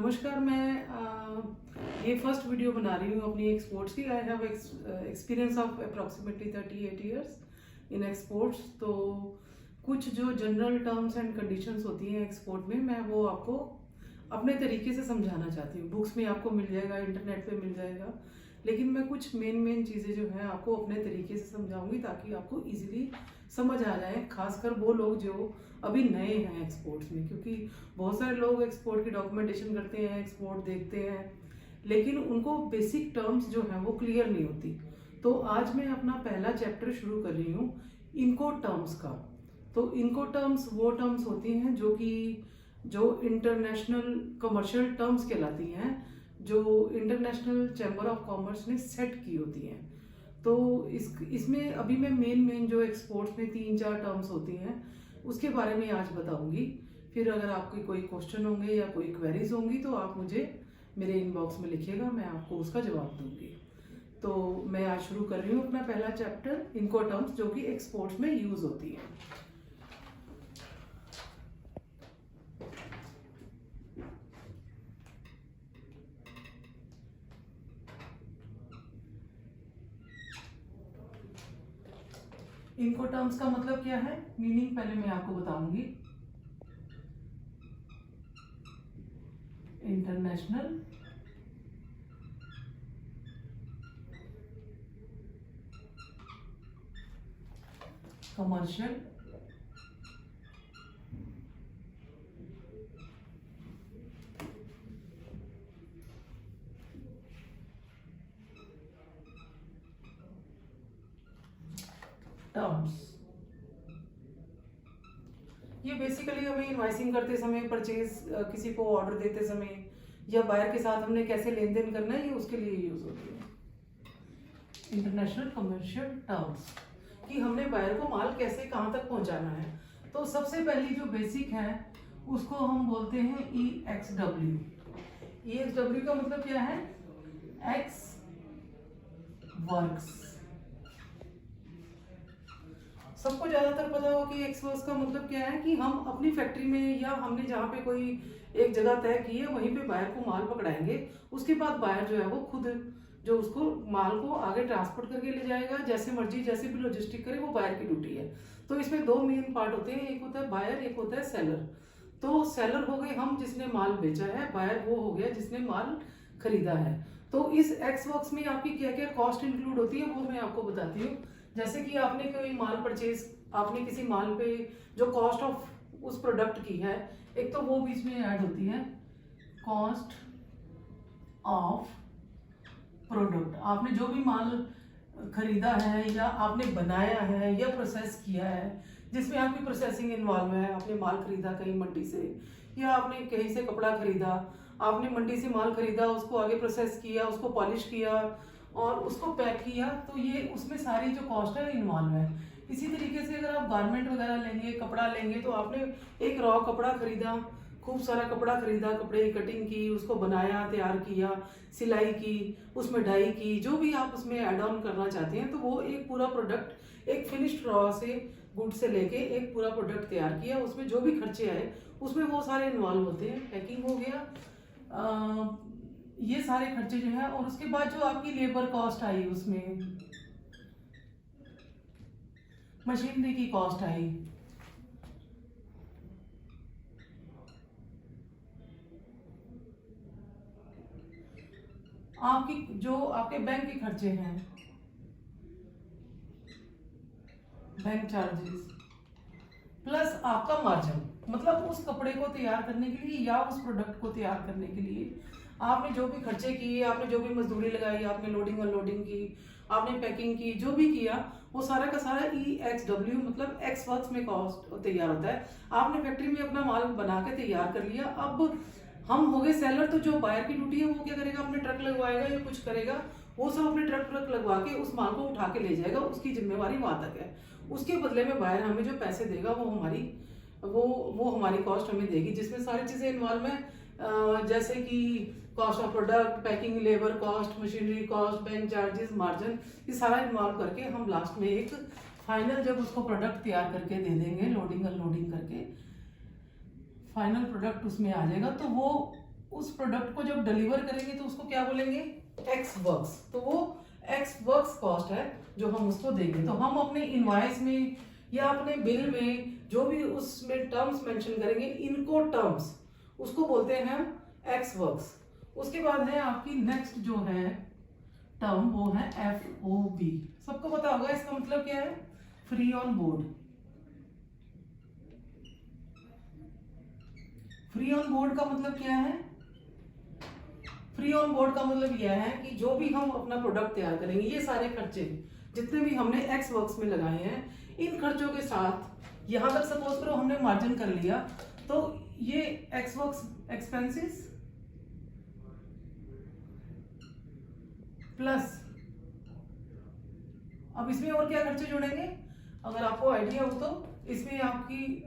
नमस्कार। मैं ये फर्स्ट वीडियो बना रही हूँ अपनी एक्सपोर्ट्स की। I have experience of approximately 38 years in exports. तो कुछ जो जनरल टर्म्स एंड कंडीशंस होती हैं एक्सपोर्ट में, मैं वो आपको अपने तरीके से समझाना चाहती हूँ। बुक्स में आपको मिल जाएगा, इंटरनेट पे मिल जाएगा, लेकिन मैं कुछ मेन चीज़ें जो हैं आपको अपने तरीके से समझाऊंगी ताकि आपको इजीली समझ आ जाए, खासकर वो लोग जो अभी नए हैं एक्सपोर्ट्स में। क्योंकि बहुत सारे लोग एक्सपोर्ट की डॉक्यूमेंटेशन करते हैं, एक्सपोर्ट देखते हैं, लेकिन उनको बेसिक टर्म्स जो हैं वो क्लियर नहीं होती। तो आज मैं अपना पहला चैप्टर शुरू कर रही हूँ इनको टर्म्स का। तो इनको टर्म्स वो टर्म्स होती हैं जो इंटरनेशनल कमर्शियल टर्म्स कहलाती हैं, जो इंटरनेशनल चैम्बर ऑफ कॉमर्स ने सेट की होती हैं। तो इसमें अभी मैं मेन जो एक्सपोर्ट्स में 3-4 टर्म्स होती हैं उसके बारे में आज बताऊंगी। फिर अगर आपके कोई क्वेश्चन होंगे या कोई क्वेरीज होंगी तो आप मुझे मेरे इनबॉक्स में लिखिएगा, मैं आपको उसका जवाब दूंगी। तो मैं आज शुरू कर रही हूँ अपना पहला चैप्टर इनको टर्म्स जो कि एक्सपोर्ट्स में यूज होती हैं। इनको टर्म्स का मतलब क्या है, मीनिंग पहले मैं आपको बताऊंगी। इंटरनेशनल कमर्शियल टर्म्स, ये बेसिकली हमें इनवाइसिंग करते समय, परचेज किसी को ऑर्डर देते समय या बायर के साथ हमने कैसे लेन देन करना है, ये उसके लिए यूज होती है। इंटरनेशनल कमर्शियल टर्म्स कि हमने बायर को माल कैसे कहाँ तक पहुंचाना है। तो सबसे पहली जो बेसिक है उसको हम बोलते हैं EXW। EXW का मतलब क्या है, एक्स वर्क्स। सबको ज्यादातर पता हो कि एक्स वर्क्स का मतलब क्या है कि हम अपनी फैक्ट्री में या हमने जहाँ पे कोई एक जगह तय की है वहीं पे बायर को माल पकड़ाएंगे। उसके बाद बायर जो है वो खुद जो उसको माल को आगे ट्रांसपोर्ट करके ले जाएगा, जैसे मर्जी जैसे भी लॉजिस्टिक करे, वो बायर की ड्यूटी है। तो इसमें दो मेन पार्ट होते हैं, एक होता है बायर, एक होता है सेलर। तो सेलर हो गए हम जिसने माल बेचा है, बायर वो हो गया जिसने माल खरीदा है। तो इस एक्स वर्क्स में आपकी क्या क्या कॉस्ट इंक्लूड होती है वो मैं आपको बताती हूँ। जैसे कि आपने कोई माल परचेज, आपने किसी माल पे जो कॉस्ट ऑफ उस प्रोडक्ट की है, एक तो वो बीच में ऐड होती है कॉस्ट ऑफ प्रोडक्ट। आपने जो भी माल खरीदा है या आपने बनाया है या प्रोसेस किया है, जिसमें आपकी प्रोसेसिंग इन्वॉल्व है। आपने माल खरीदा कहीं मंडी से या आपने कहीं से कपड़ा खरीदा, आपने मंडी से माल खरीदा, उसको आगे प्रोसेस किया, उसको पॉलिश किया और उसको पैक किया, तो ये उसमें सारी जो कॉस्ट है इन्वॉल्व है। इसी तरीके से अगर आप गारमेंट वगैरह लेंगे, कपड़ा लेंगे, तो आपने एक रॉ कपड़ा खरीदा, खूब सारा कपड़ा खरीदा, कपड़े की कटिंग की, उसको बनाया, तैयार किया, सिलाई की, उसमें डाई की, जो भी आप उसमें ऐड ऑन करना चाहते हैं, तो वो एक पूरा प्रोडक्ट, एक फिनिश्ड रॉ से गुड से लेके एक पूरा प्रोडक्ट तैयार किया, उसमें जो भी खर्चे आए उसमें वो सारे इन्वॉल्व होते हैं। पैकिंग हो गया, ये सारे खर्चे जो है, और उसके बाद जो आपकी लेबर कॉस्ट आई, उसमें मशीनरी की कॉस्ट आई, आपकी जो आपके बैंक के खर्चे हैं, बैंक चार्जेस, प्लस आपका मार्जिन। मतलब उस कपड़े को तैयार करने के लिए या उस प्रोडक्ट को तैयार करने के लिए आपने जो भी खर्चे किए, आपने जो भी मजदूरी लगाई, आपने लोडिंग अनलोडिंग की, आपने पैकिंग की, जो भी किया, वो सारा का सारा EXW मतलब एक्स वर्क्स में कॉस्ट तैयार होता है। आपने फैक्ट्री में अपना माल बना के तैयार कर लिया। अब हम हो गए सेलर, तो जो बायर की ड्यूटी है वो क्या करेगा, अपने ट्रक लगवाएगा या कुछ करेगा, वो सब अपने ट्रक लगवा के उस माल को उठा के ले जाएगा, उसकी जिम्मेवारी वहां तक है। उसके बदले में बायर हमें जो पैसे देगा वो हमारी कॉस्ट हमें देगी, जिसमें सारी चीजें इन्वॉल्व है, जैसे कि cost of product, packing, labour cost, machinery cost, bank charges, margin, ये सारा इन्वॉल्व करके हम लास्ट में एक फाइनल जब उसको प्रोडक्ट तैयार करके दे देंगे, लोडिंग अनलोडिंग करके फाइनल प्रोडक्ट उसमें आ जाएगा, तो वो उस प्रोडक्ट को जब डिलीवर करेंगे तो उसको क्या बोलेंगे, एक्स वर्क्स। तो वो एक्स वर्क्स कॉस्ट है जो हम उसको देंगे। तो हम अपने इनवॉइस में या अपने बिल में जो भी उसमें टर्म्स मेंशन करेंगे, इनको टर्म्स उसको बोलते हैं हम एक्स वर्क्स। उसके बाद है आपकी नेक्स्ट जो है टर्म, वो है FOB। सबको पता होगा इसका मतलब क्या है, free on board. Free on board का मतलब क्या है, फ्री ऑन बोर्ड का मतलब यह है कि जो भी हम अपना प्रोडक्ट तैयार करेंगे, ये सारे खर्चे जितने भी हमने एक्स वर्क्स में लगाए हैं, इन खर्चों के साथ यहां तक सपोज करो हमने मार्जिन कर लिया, तो ये एक्स वर्क्स एक्सपेंसेस प्लस, अब इसमें और क्या खर्चे जोड़ेंगे, अगर आपको आइडिया हो तो इसमें आपकी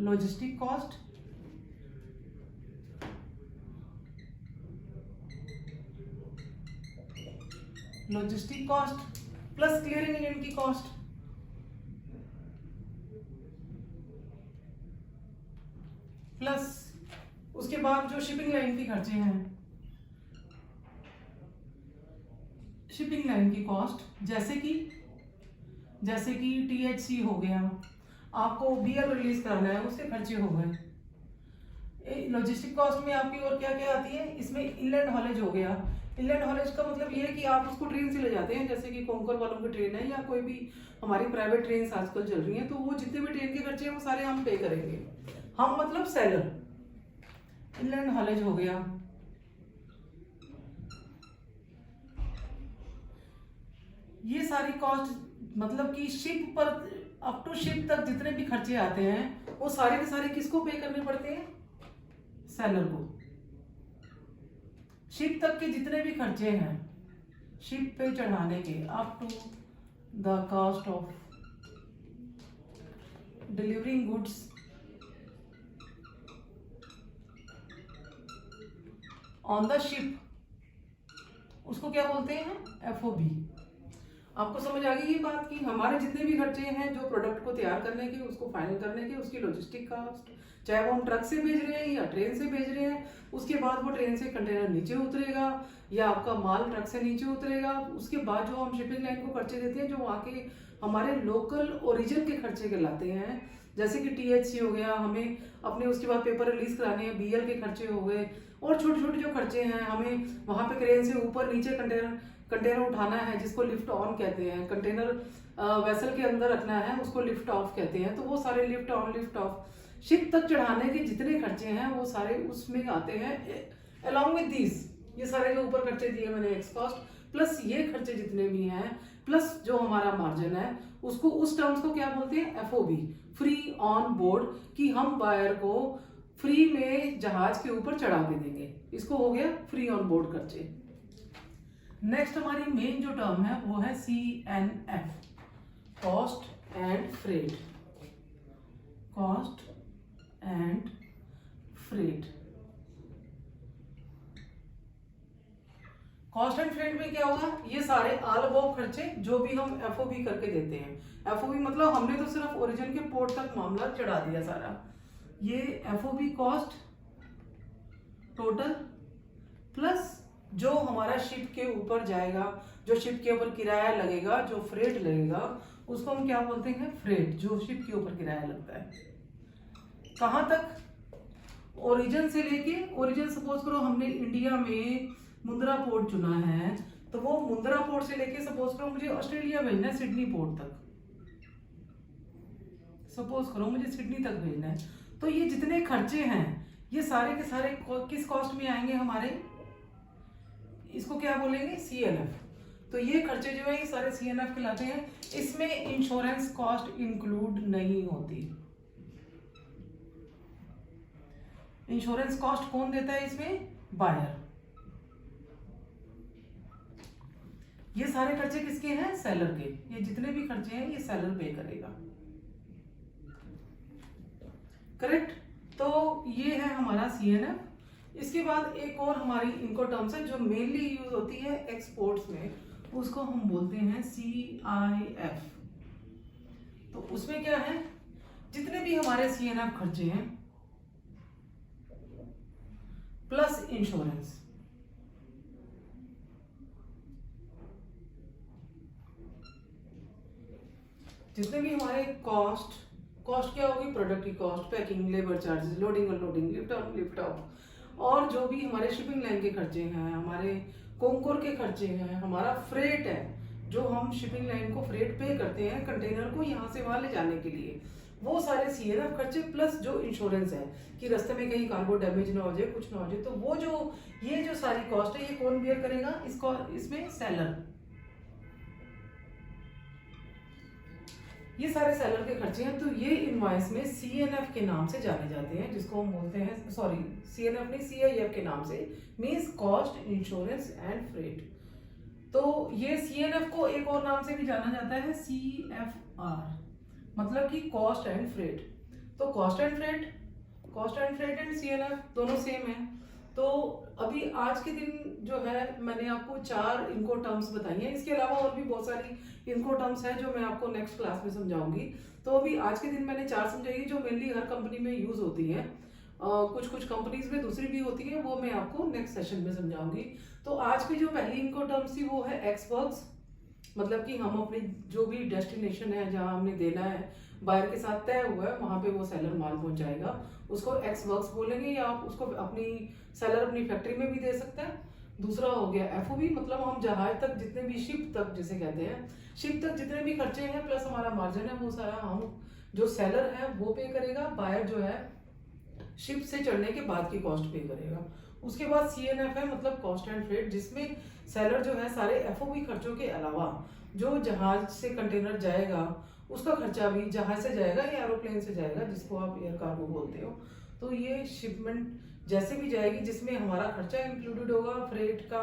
logistic cost, logistic cost plus clearing agent की कॉस्ट, प्लस उसके बाद जो शिपिंग लाइन की खर्चे हैं, शिपिंग लाइन की कॉस्ट, जैसे कि THC हो गया, आपको BL रिलीज करना है, उसके खर्चे हो गए। लॉजिस्टिक कॉस्ट में आपकी और क्या क्या आती है, इसमें इनलैंड हॉलेज हो गया। इनलैंड हॉलेज का मतलब ये है कि आप उसको ट्रेन से ले जाते हैं, जैसे कि कोंकर वालों की ट्रेन है या कोई भी हमारी प्राइवेट ट्रेन आजकल चल रही हैं, तो वो जितने भी ट्रेन के खर्चे हैं वो सारे हम पे करेंगे, हम मतलब सेलर। इनलैंड हॉलेज हो गया, ये सारी कॉस्ट मतलब कि शिप पर अप टू शिप तक जितने भी खर्चे आते हैं वो सारे के सारे किसको पे करने पड़ते हैं, सेलर को। शिप तक के जितने भी खर्चे हैं शिप पे चढ़ाने के, up to the cost of delivering goods on the ship, उसको क्या बोलते हैं, FOB। आपको समझ आ गई ये बात कि हमारे जितने भी खर्चे हैं जो प्रोडक्ट को तैयार करने के, उसको फाइनल करने के, उसकी लॉजिस्टिक कॉस्ट, चाहे वो हम ट्रक से भेज रहे हैं या ट्रेन से भेज रहे हैं, उसके बाद वो ट्रेन से कंटेनर नीचे उतरेगा या आपका माल ट्रक से नीचे उतरेगा, उसके बाद जो हम शिपिंग लाइन को खर्चे देते हैं जो वहाँ के हमारे लोकल ओरिजिन के खर्चे कहलाते हैं, जैसे कि THC हो गया, हमें अपने उसके बाद पेपर रिलीज कराने हैं, BL के खर्चे हो गए, और छोटे छोटे जो खर्चे हैं, हमें वहाँ पे क्रेन से ऊपर नीचे कंटेनर उठाना है जिसको लिफ्ट ऑन कहते हैं, कंटेनर वेसल के अंदर रखना है उसको लिफ्ट ऑफ कहते हैं, तो वो सारे lift on lift off ship तक चढ़ाने के जितने खर्चे हैं वो सारे उसमें आते हैं। अलॉन्ग विद दिस, ये सारे जो ऊपर खर्चे दिए मैंने एक्स कॉस्ट प्लस ये खर्चे जितने भी हैं प्लस जो हमारा मार्जिन है, उसको उस टर्म्स को क्या बोलते हैं, FOB, फ्री ऑन बोर्ड, कि हम बायर को फ्री में जहाज के ऊपर चढ़ा के देंगे, इसको हो गया फ्री ऑन बोर्ड खर्चे। नेक्स्ट हमारी मेन जो टर्म है वो है CNF, cost and freight, cost and freight. Cost and freight में क्या होगा, ये सारे ऑल अबव खर्चे जो भी हम FOB करके देते हैं। FOB मतलब हमने तो सिर्फ ओरिजिन के पोर्ट तक मामला चढ़ा दिया सारा, ये FOB कॉस्ट टोटल प्लस जो हमारा शिप के ऊपर जाएगा, जो शिप के ऊपर किराया लगेगा, जो फ्रेट लगेगा, उसको हम क्या बोलते हैं, फ्रेट, जो शिप के ऊपर किराया लगता है। कहां तक, ओरिजिन से लेके, ओरिजिन सपोज करो हमने इंडिया में मुंद्रा पोर्ट चुना है, तो वो मुंद्रा पोर्ट से लेके सपोज करो मुझे ऑस्ट्रेलिया भेजना है सिडनी पोर्ट तक, सपोज करो मुझे सिडनी तक भेजना है, तो ये जितने खर्चे हैं ये सारे के सारे किस कॉस्ट में आएंगे हमारे, इसको क्या बोलेंगे, CNF। तो ये खर्चे जो है ये सारे CNF कहलाते हैं। इसमें इंश्योरेंस कॉस्ट इंक्लूड नहीं होती। इंश्योरेंस कॉस्ट कौन देता है इसमें, बायर। ये सारे खर्चे किसके हैं, सेलर के। ये जितने भी खर्चे हैं ये सेलर पे करेगा, करेक्ट। तो ये है हमारा CNF। इसके बाद एक और हमारी इनको टर्म्स है जो मेनली यूज होती है एक्सपोर्ट्स में, उसको हम बोलते हैं CIF। तो उसमें क्या है, जितने भी हमारे CNF खर्चे हैं प्लस इंश्योरेंस। जितने भी हमारे कॉस्ट कॉस्ट क्या होगी, प्रोडक्ट की cost, packing, labour charges, loading unloading, lift on lift off, और जो भी हमारे शिपिंग लाइन के खर्चे हैं, हमारे कोंकोर के खर्चे हैं, हमारा फ्रेट है, जो हम शिपिंग लाइन को फ्रेट पे करते हैं कंटेनर को यहाँ से वहां ले जाने के लिए, वो सारे CNF खर्चे, प्लस जो इंश्योरेंस है कि रास्ते में कहीं कार्गो डैमेज ना हो जाए, कुछ ना हो जाए, तो वो जो ये जो सारी कॉस्ट है ये कौन बियर करेगा, इसको इसमें सेलर। ये सारे सेलर के खर्चे हैं, तो ये इनवॉइस में CNF के नाम से जाने जाते हैं, जिसको हम बोलते हैं, सॉरी CNF नहीं, CIF के नाम से, means cost insurance and freight. तो ये CNF को एक और नाम से भी जाना जाता है CFR, मतलब कि कॉस्ट एंड फ्रेट। तो cost and freight and CNF दोनों सेम है। तो अभी आज के दिन जो है मैंने आपको 4 इनको टर्म्स बताई हैं, इसके अलावा और भी बहुत सारी इनको टर्म्स है जो मैं आपको नेक्स्ट क्लास में समझाऊंगी। तो अभी आज के दिन मैंने 4 समझाई जो मेनली हर कंपनी में यूज होती है, कुछ कुछ कंपनीज में दूसरी भी होती है, वो मैं आपको नेक्स्ट सेशन में समझाऊंगी। तो आज की जो पहली इनको टर्म्स थी वो है एक्स वर्क्स, मतलब कि हम अपनी जो भी डेस्टिनेशन है जहां हमने देना है, बायर के साथ तय हुआ है, वहां पे वो सेलर माल पहुंचाएगा, उसको एक्स वर्क्स बोलेंगे, या आप उसको अपनी सेलर अपनी फैक्ट्री में भी दे सकता है। दूसरा हो गया FOB, मतलब हम जहाज तक जितने भी शिप तक जिसे कहते हैं, शिप तक जितने भी खर्चे हैं प्लस हमारा मार्जिन है, वो सारा हम जो सेलर है वो पे करेगा, बायर जो है शिप से चढ़ने के बाद की कॉस्ट पे करेगा। उसके बाद CNF है, मतलब कॉस्ट एंड फ्रेट, जिसमें सेलर जो है सारे FOB खर्चों के अलावा जो जहाज से कंटेनर जाएगा उसका खर्चा भी जहाज से जाएगा या एरोप्लेन से जाएगा, जिसको आप एयर कार्गो बोलते हो। तो ये शिपमेंट जैसे भी जाएगी जिसमें हमारा खर्चा इंक्लूडेड होगा, फ्रेट का,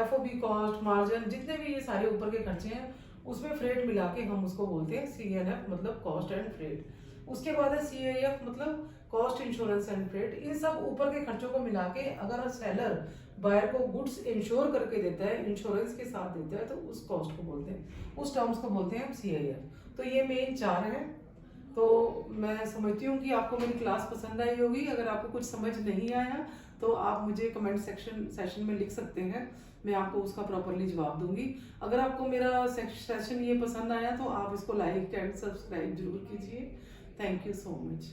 FOB कॉस्ट, मार्जिन, जितने भी ये सारे ऊपर के खर्चे हैं उसमें फ्रेट मिला के हम उसको बोलते हैं CNF, मतलब कॉस्ट एंड फ्रेट। उसके बाद है CIF, मतलब कॉस्ट इंश्योरेंस एंड फ्रेट। इन सब ऊपर के खर्चों को मिला के अगर सेलर बायर को गुड्स इंश्योर करके देता है, इंश्योरेंस के साथ देता है, तो उस कॉस्ट को बोलते हैं, उस टर्म्स को बोलते हैं हम CIF। तो ये मेन 4 हैं। तो मैं समझती हूँ कि आपको मेरी क्लास पसंद आई होगी। अगर आपको कुछ समझ नहीं आया तो आप मुझे कमेंट सेशन में लिख सकते हैं, मैं आपको उसका प्रॉपरली जवाब दूंगी। अगर आपको मेरा सेशन ये पसंद आया तो आप इसको लाइक एंड सब्सक्राइब जरूर कीजिए। Thank you so much.